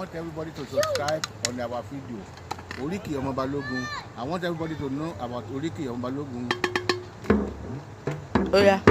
want everybody to subscribe on our video. Oriki.balogun. I want everybody to know about Oriki.balogun. Oh yeah.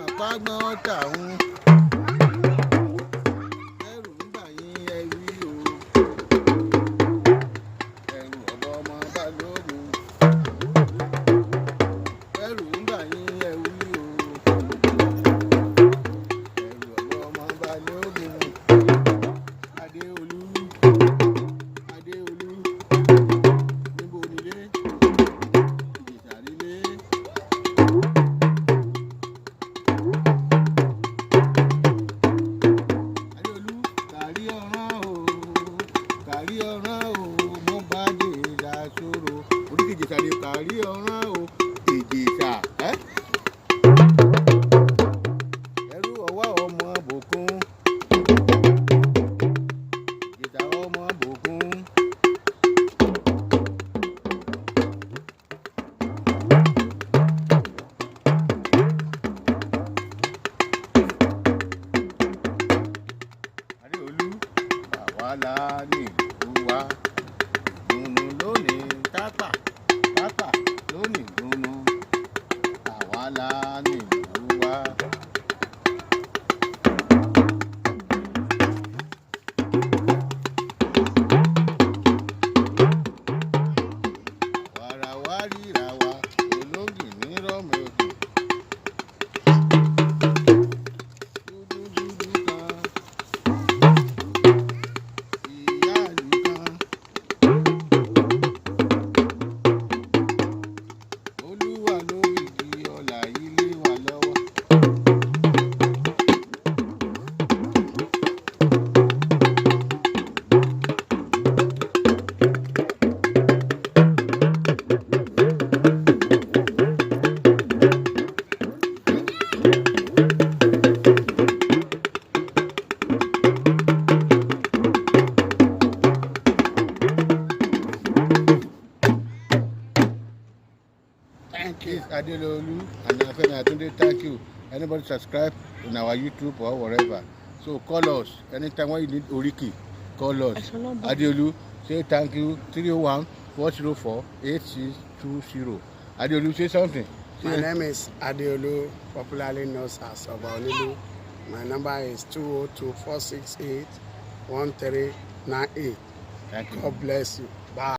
Balogun. Thank you, and.adeolu and Femi Ayantunde. Thank you. Anybody subscribe on our YouTube or wherever. So call us anytime when you need Oriki. Call us. Adeolu, say thank you. 301-404-8620. Adeolu, say something. My name is Adeolu, popularly known as Obaonilu. My number is 202-468-1398. Thank you. God bless you. Bye.